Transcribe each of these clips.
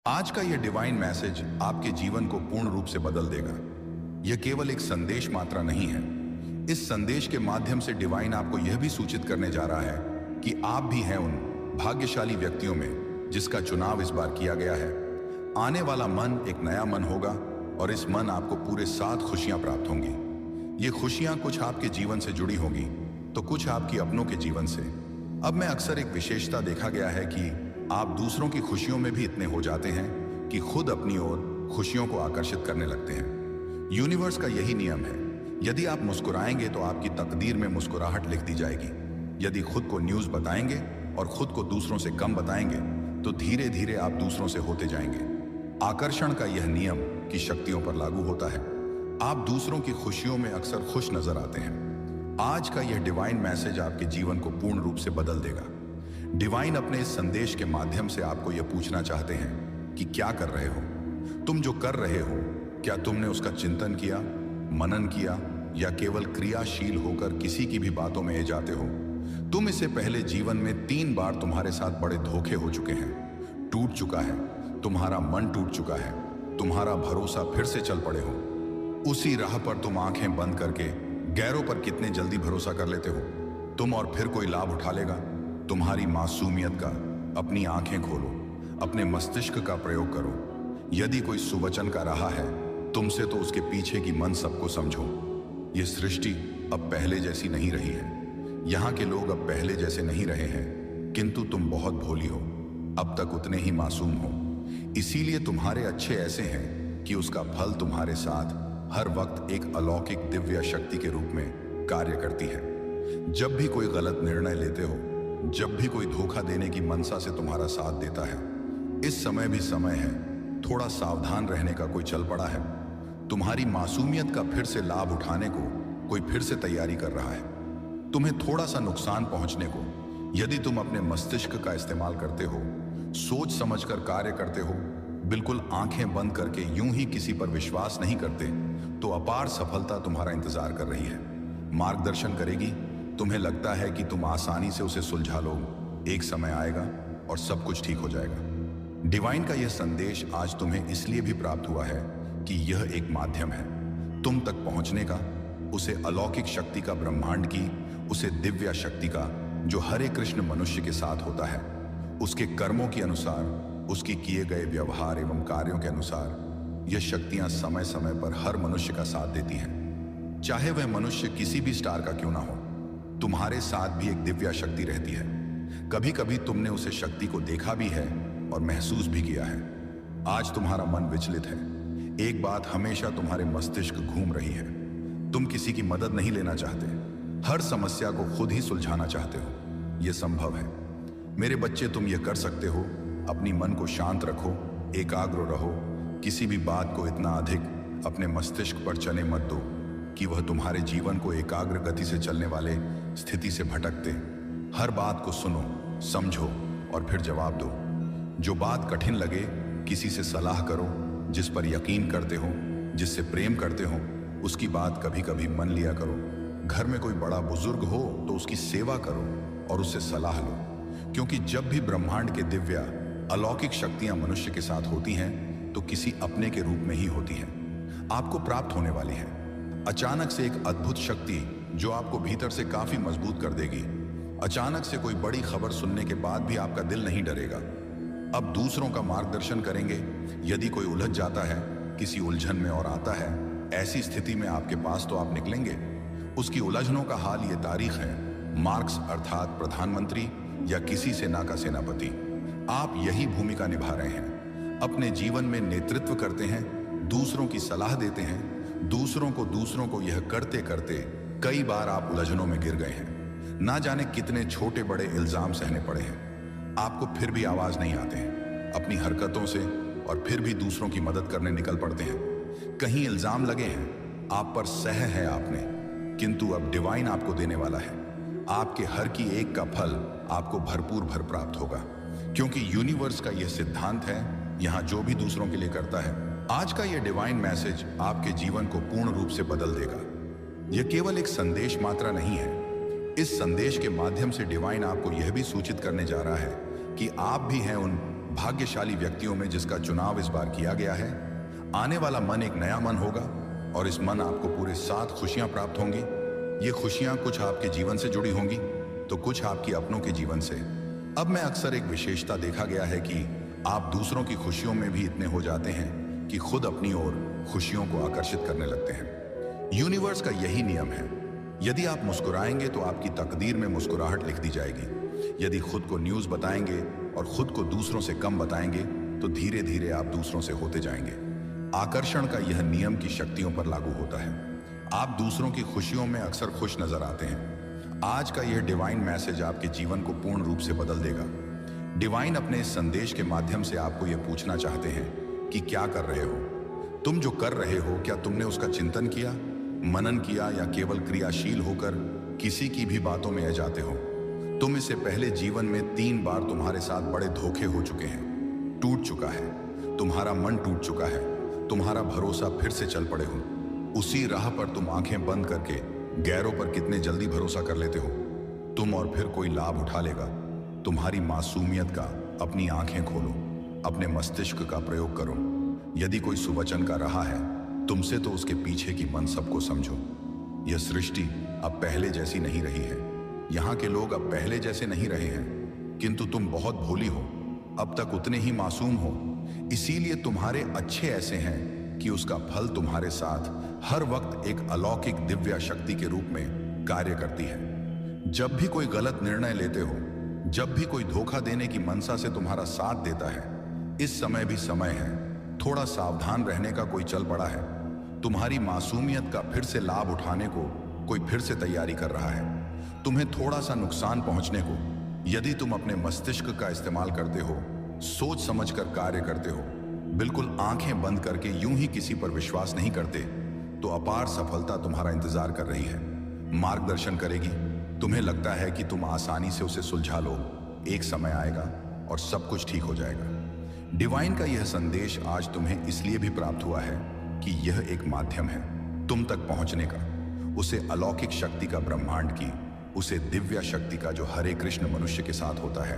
आज का यह डिवाइन मैसेज आपके जीवन को पूर्ण रूप से बदल देगा। यह केवल एक संदेश मात्रा नहीं है। इस संदेश के माध्यम से डिवाइन आपको यह भी सूचित करने जा रहा है कि आप भी हैं उन भाग्यशाली व्यक्तियों में जिसका चुनाव इस बार किया गया है। आने वाला मन एक नया मन होगा और इस मन आपको पूरे 7 खुशियां प्राप्त होंगी। ये खुशियां कुछ आपके जीवन से जुड़ी होंगी तो कुछ आपकी अपनों के जीवन से। अब में अक्सर एक विशेषता देखा गया है कि आप दूसरों की खुशियों में भी इतने हो जाते हैं कि खुद अपनी ओर खुशियों को आकर्षित करने लगते हैं। यूनिवर्स का यही नियम है, यदि आप मुस्कुराएंगे तो आपकी तकदीर में मुस्कुराहट लिख दी जाएगी। यदि खुद को न्यूज़ बताएंगे और खुद को दूसरों से कम बताएंगे तो धीरे धीरे आप दूसरों से होते जाएंगे। आकर्षण का यह नियम की शक्तियों पर लागू होता है। आप दूसरों की खुशियों में अक्सर खुश नजर आते हैं। आज का यह डिवाइन मैसेज आपके जीवन को पूर्ण रूप से बदल देगा। डिवाइन अपने इस संदेश के माध्यम से आपको यह पूछना चाहते हैं कि क्या कर रहे हो तुम। जो कर रहे हो क्या तुमने उसका चिंतन किया, मनन किया, या केवल क्रियाशील होकर किसी की भी बातों में जाते हो। तुम इससे पहले जीवन में 3 बार तुम्हारे साथ बड़े धोखे हो चुके हैं। टूट चुका है, तुम्हारा मन टूट चुका है, तुम्हारा भरोसा फिर से चल पड़े हो। उसी राह पर तुम आंखें बंद करके गैरों पर कितने जल्दी भरोसा कर लेते हो तुम, और फिर कोई लाभ उठा लेगा। तुम्हारी मासूमियत का अपनी आंखें खोलो, अपने मस्तिष्क का प्रयोग करो। यदि कोई सुवचन का रहा है तुमसे तो उसके पीछे की मन सबको समझो। ये सृष्टि अब पहले जैसी नहीं रही है। यहाँ के लोग अब पहले जैसे नहीं रहे हैं, किंतु तुम बहुत भोली हो, अब तक उतने ही मासूम हो। इसीलिए तुम्हारे अच्छे ऐसे हैं कि उसका फल तुम्हारे साथ हर वक्त एक अलौकिक दिव्य शक्ति के रूप में कार्य करती है। जब भी कोई गलत निर्णय लेते हो, जब भी कोई धोखा देने की मनसा से तुम्हारा साथ देता है, इस समय भी समय है, थोड़ा सावधान रहने का। कोई चल पड़ा है, तुम्हारी मासूमियत का फिर से लाभ उठाने को कोई फिर से तैयारी कर रहा है, तुम्हें थोड़ा सा नुकसान पहुंचने को। यदि तुम अपने मस्तिष्क का इस्तेमाल करते हो, सोच समझकर कार्य करते हो, बिल्कुल आंखें बंद करके यूं ही किसी पर विश्वास नहीं करते, तो अपार सफलता तुम्हारा इंतजार कर रही है, मार्गदर्शन करेगी। तुम्हें लगता है कि तुम आसानी से उसे सुलझा लो, एक समय आएगा और सब कुछ ठीक हो जाएगा। डिवाइन का यह संदेश आज तुम्हें इसलिए भी प्राप्त हुआ है कि यह एक माध्यम है तुम तक पहुंचने का, उसे अलौकिक शक्ति का, ब्रह्मांड की उसे दिव्य शक्ति का, जो हर एक कृष्ण मनुष्य के साथ होता है। उसके कर्मों के अनुसार, उसकी किए गए व्यवहार एवं कार्यों के अनुसार यह शक्तियां समय समय पर हर मनुष्य का साथ देती हैं। चाहे वह मनुष्य किसी भी स्टार का क्यों ना हो, तुम्हारे साथ भी एक दिव्य शक्ति रहती है। कभी कभी तुमने उसे शक्ति को देखा भी है और महसूस भी किया है। आज तुम्हारा मन विचलित है, एक बात हमेशा तुम्हारे मस्तिष्क घूम रही है। तुम किसी की मदद नहीं लेना चाहते, हर समस्या को खुद ही सुलझाना चाहते हो। यह संभव है मेरे बच्चे, तुम यह कर सकते हो। अपनी मन को शांत रखो, एकाग्र रहो। किसी भी बात को इतना अधिक अपने मस्तिष्क पर चने मत दो कि वह तुम्हारे जीवन को एकाग्र गति से चलने वाले स्थिति से भटकते। हर बात को सुनो, समझो और फिर जवाब दो। जो बात कठिन लगे, किसी से सलाह करो जिस पर यकीन करते हो, जिससे प्रेम करते हो, उसकी बात कभी कभी मन लिया करो। घर में कोई बड़ा बुजुर्ग हो तो उसकी सेवा करो और उससे सलाह लो, क्योंकि जब भी ब्रह्मांड के दिव्य अलौकिक शक्तियां मनुष्य के साथ होती हैं तो किसी अपने के रूप में ही होती हैं। आपको प्राप्त होने वाली है अचानक से एक अद्भुत शक्ति जो आपको भीतर से काफी मजबूत कर देगी। अचानक से कोई बड़ी खबर सुनने के बाद भी आपका दिल नहीं डरेगा। अब दूसरों का मार्गदर्शन करेंगे। यदि कोई उलझ जाता है, किसी उलझन में और आता है, ऐसी स्थिति में आपके पास तो आप निकलेंगे। उसकी उलझनों का हाल ये तारीख है, मार्क्स अर्थात प्रधानमंत्री या किसी सेना का सेनापति। आप यही भूमिका निभा रहे हैं। अपने जीवन में नेतृत्व करते हैं, दूसरों की सलाह देते हैं। दूसरों को यह करते करते कई बार आप उलझनों में गिर गए हैं। ना जाने कितने छोटे बड़े इल्जाम सहने पड़े हैं, आपको फिर भी आवाज नहीं आते हैं अपनी हरकतों से, और फिर भी दूसरों की मदद करने निकल पड़ते हैं। कहीं इल्जाम लगे हैं, आप पर सह है आपने, किंतु अब डिवाइन आपको देने वाला है। आपके हर की एक का फल आपको भरपूर भर प्राप्त होगा, क्योंकि यूनिवर्स का यह सिद्धांत है, यहां जो भी दूसरों के लिए करता है। आज का यह डिवाइन मैसेज आपके जीवन को पूर्ण रूप से बदल देगा। यह केवल एक संदेश मात्रा नहीं है। इस संदेश के माध्यम से डिवाइन आपको यह भी सूचित करने जा रहा है कि आप भी हैं उन भाग्यशाली व्यक्तियों में जिसका चुनाव इस बार किया गया है। आने वाला मन एक नया मन होगा और इस मन आपको पूरे 7 खुशियां प्राप्त होंगी। ये खुशियां कुछ आपके जीवन से जुड़ी होंगी तो कुछ आपकी अपनों के जीवन से। अब मैं अक्सर एक विशेषता देखा गया है कि आप दूसरों की खुशियों में भी इतने हो जाते हैं कि खुद अपनी ओर खुशियों को आकर्षित करने लगते हैं। यूनिवर्स का यही नियम है, यदि आप मुस्कुराएंगे तो आपकी तकदीर में मुस्कुराहट लिख दी जाएगी। यदि खुद को न्यूज़ बताएंगे और खुद को दूसरों से कम बताएंगे तो धीरे धीरे आप दूसरों से होते जाएंगे। आकर्षण का यह नियम की शक्तियों पर लागू होता है। आप दूसरों की खुशियों में अक्सर खुश नजर आते हैं। आज का यह डिवाइन मैसेज आपके जीवन को पूर्ण रूप से बदल देगा। डिवाइन अपने इस संदेश के माध्यम से आपको यह पूछना चाहते हैं कि क्या कर रहे हो तुम। जो कर रहे हो क्या तुमने उसका चिंतन किया, मनन किया, या केवल क्रियाशील होकर किसी की भी बातों में आ जाते हो। तुम इससे पहले जीवन में 3 बार तुम्हारे साथ बड़े धोखे हो चुके हैं। टूट चुका है, तुम्हारा मन टूट चुका है, तुम्हारा भरोसा फिर से चल पड़े हो। उसी राह पर तुम आंखें बंद करके गैरों पर कितने जल्दी भरोसा कर लेते हो तुम, और फिर कोई लाभ उठा लेगा। तुम्हारी मासूमियत का अपनी आंखें खोलो, अपने मस्तिष्क का प्रयोग करो। यदि कोई सुवचन का रहा है तुमसे तो उसके पीछे की मनसब को समझो। यह सृष्टि अब पहले जैसी नहीं रही है। यहाँ के लोग अब पहले जैसे नहीं रहे हैं, किंतु तुम बहुत भोली हो, अब तक उतने ही मासूम हो। इसीलिए तुम्हारे अच्छे ऐसे हैं कि उसका फल तुम्हारे साथ हर वक्त एक अलौकिक दिव्य शक्ति के रूप में कार्य करती है। जब भी कोई गलत निर्णय लेते हो, जब भी कोई धोखा देने की मनसा से तुम्हारा साथ देता है, इस समय भी समय है। थोड़ा सावधान रहने का कोई चल पड़ा है। तुम्हारी मासूमियत का फिर से लाभ उठाने को कोई फिर से तैयारी कर रहा है। तुम्हें थोड़ा सा नुकसान पहुंचने को, यदि तुम अपने मस्तिष्क का इस्तेमाल करते हो, सोच समझकर कार्य करते हो, बिल्कुल आंखें बंद करके यूं ही किसी पर विश्वास नहीं करते, तो अपार सफलता तुम्हारा इंतजार कर रही है, मार्गदर्शन करेगी। तुम्हें लगता है कि तुम आसानी से उसे सुलझा लो, एक समय आएगा और सब कुछ ठीक हो जाएगा। डिवाइन का यह संदेश आज तुम्हें इसलिए भी प्राप्त हुआ है कि यह एक माध्यम है तुम तक पहुंचने का, उसे अलौकिक शक्ति का, ब्रह्मांड की, उसे दिव्य शक्ति का जो हरे कृष्ण मनुष्य के साथ होता है।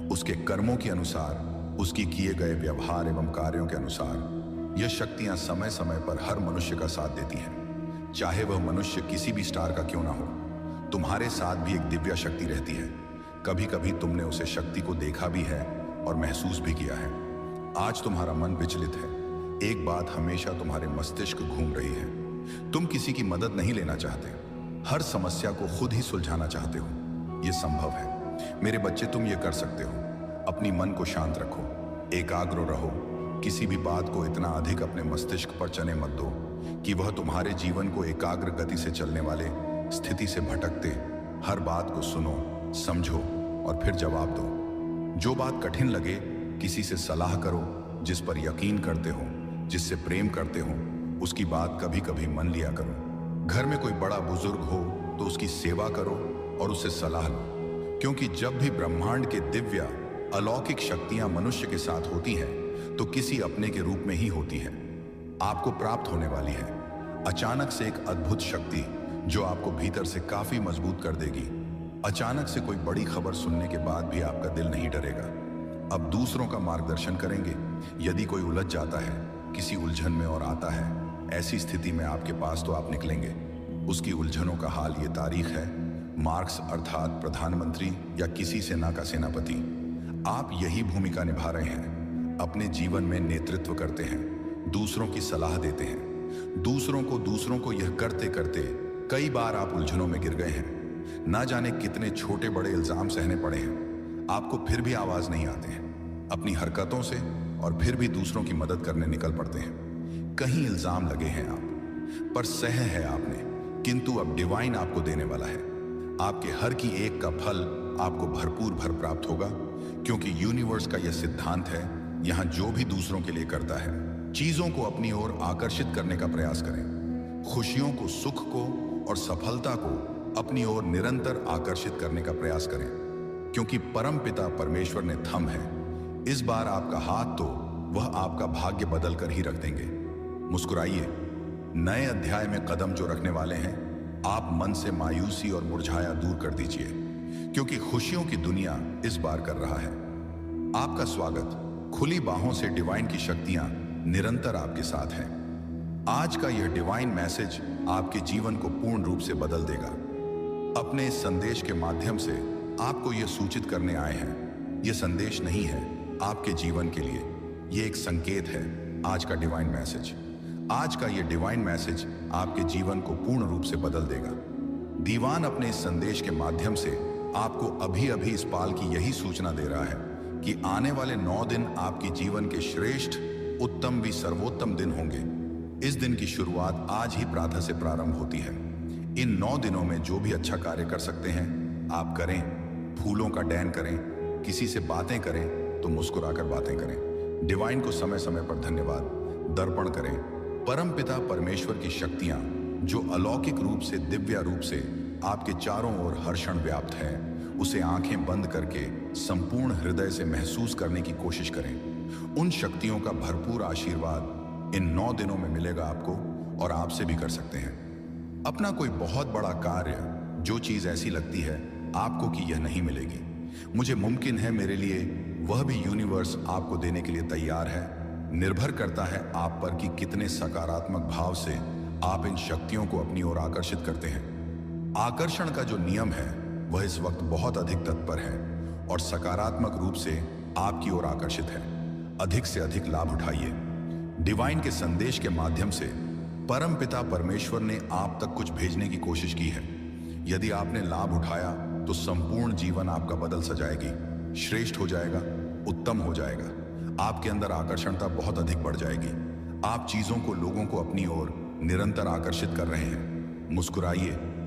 उसके कर्मों के अनुसार, उसकी किए गए व्यवहार एवं कार्यों के अनुसार यह शक्तियां समय समय पर हर मनुष्य का साथ देती हैं। चाहे वह मनुष्य किसी भी स्टार का क्यों ना हो, तुम्हारे साथ भी एक दिव्य शक्ति रहती है। कभी कभी तुमने उसे शक्ति को देखा भी है और महसूस भी किया है। आज तुम्हारा मन विचलित है, एक बात हमेशा तुम्हारे मस्तिष्क घूम रही है। तुम किसी की मदद नहीं लेना चाहते, हर समस्या को खुद ही सुलझाना चाहते हो। यह संभव है मेरे बच्चे, तुम ये कर सकते हो। अपनी मन को शांत रखो, एकाग्र रहो। किसी भी बात को इतना अधिक अपने मस्तिष्क पर चने मत दो कि वह तुम्हारे जीवन को एकाग्र गति से चलने वाले स्थिति से भटकते। हर बात को सुनो, समझो और फिर जवाब दो। जो बात कठिन लगे किसी से सलाह करो, जिस पर यकीन करते हो, जिससे प्रेम करते हो, उसकी बात कभी कभी मन लिया करो। घर में कोई बड़ा बुजुर्ग हो तो उसकी सेवा करो और उससे सलाह लो, क्योंकि जब भी ब्रह्मांड के दिव्य अलौकिक शक्तियां मनुष्य के साथ होती हैं तो किसी अपने के रूप में ही होती है। आपको प्राप्त होने वाली है अचानक से एक अद्भुत शक्ति जो आपको भीतर से काफी मजबूत कर देगी। अचानक से कोई बड़ी खबर सुनने के बाद भी आपका दिल नहीं डरेगा। अब दूसरों का मार्गदर्शन करेंगे। यदि कोई उलझ जाता है, किसी उलझन में और आता है, ऐसी स्थिति में आपके पास तो आप निकलेंगे। उसकी उलझनों का हाल ये तारीख है, मार्क्स अर्थात प्रधानमंत्री या किसी सेना का सेनापति। आप यही भूमिका निभा रहे हैं। अपने जीवन में नेतृत्व करते हैं, दूसरों की सलाह देते हैं। दूसरों को यह करते करते कई बार आप उलझनों में गिर गए हैं। ना जाने कितने छोटे बड़े इल्जाम सहने पड़े हैं, आपको फिर भी आवाज नहीं आते हैं अपनी हरकतों से, और फिर भी दूसरों की मदद करने निकल पड़ते हैं। कहीं इल्जाम लगे हैं आप पर सह है आपने, किंतु अब डिवाइन आपको देने वाला है। आपके हर की एक का फल आपको भरपूर भर प्राप्त होगा, क्योंकि यूनिवर्स का यह सिद्धांत है, यहां जो भी दूसरों के लिए करता है, चीजों को अपनी ओर आकर्षित करने का प्रयास करें। खुशियों को, सुख को और सफलता को अपनी ओर निरंतर आकर्षित करने का प्रयास करें, क्योंकि परम पिता परमेश्वर ने थम है। इस बार आपका हाथ तो वह आपका भाग्य बदल कर ही रख देंगे। मुस्कुराइए। नए अध्याय में कदम जो रखने वाले हैं, आप मन से मायूसी और मुरझाया दूर कर दीजिए, क्योंकि खुशियों की दुनिया इस बार कर रहा है। आपका स्वागत खुली बाहों से डिवाइन की शक्तियां निरंतर आपके साथ हैं। आज का यह डिवाइन मैसेज आपके जीवन को पूर्ण रूप से बदल देगा। अपने इस संदेश के माध्यम से आपको यह सूचित करने आए हैं, यह संदेश नहीं है आपके जीवन के लिए, यह एक संकेत है। आज का डिवाइन मैसेज, आज का यह डिवाइन मैसेज आपके जीवन को पूर्ण रूप से बदल देगा। दीवान अपने इस संदेश के माध्यम से आपको अभी अभी इस पाल की यही सूचना दे रहा है कि आने वाले 9 दिन आपके जीवन के श्रेष्ठ, उत्तम भी सर्वोत्तम दिन होंगे। इस दिन की शुरुआत आज ही प्रातः से प्रारंभ होती है। इन 9 दिनों में जो भी अच्छा कार्य कर सकते हैं आप करें। फूलों का डैन करें, किसी से बातें करें तो मुस्कुराकर बातें करें। डिवाइन को समय समय पर धन्यवाद दर्पण करें। परम पिता परमेश्वर की शक्तियां जो अलौकिक रूप से, दिव्य रूप से आपके चारों ओर हर क्षण व्याप्त है, उसे आंखें बंद करके संपूर्ण हृदय से महसूस करने की कोशिश करें। उन शक्तियों का भरपूर आशीर्वाद इन 9 दिनों में मिलेगा आपको, और आपसे भी कर सकते हैं। अपना कोई बहुत बड़ा कार्य, जो चीज ऐसी लगती है आपको कि यह नहीं मिलेगी, मुझे मुमकिन है मेरे लिए, वह भी यूनिवर्स आपको देने के लिए तैयार है। निर्भर करता है आप पर कि कितने सकारात्मक भाव से आप इन शक्तियों को अपनी ओर आकर्षित करते हैं। आकर्षण का जो नियम है वह इस वक्त बहुत अधिक तत्पर है और सकारात्मक रूप से आपकी ओर आकर्षित है। अधिक से अधिक लाभ उठाइए। डिवाइन के संदेश के माध्यम से परम पिता परमेश्वर ने आप तक कुछ भेजने की कोशिश की है। यदि आपने लाभ उठाया तो संपूर्ण जीवन आपका बदल सजाएगी, श्रेष्ठ हो जाएगा, उत्तम हो जाएगा। आपके अंदर आकर्षणता बहुत अधिक बढ़ जाएगी। आप चीजों को, लोगों को अपनी ओर निरंतर आकर्षित कर रहे हैं। मुस्कुराइए,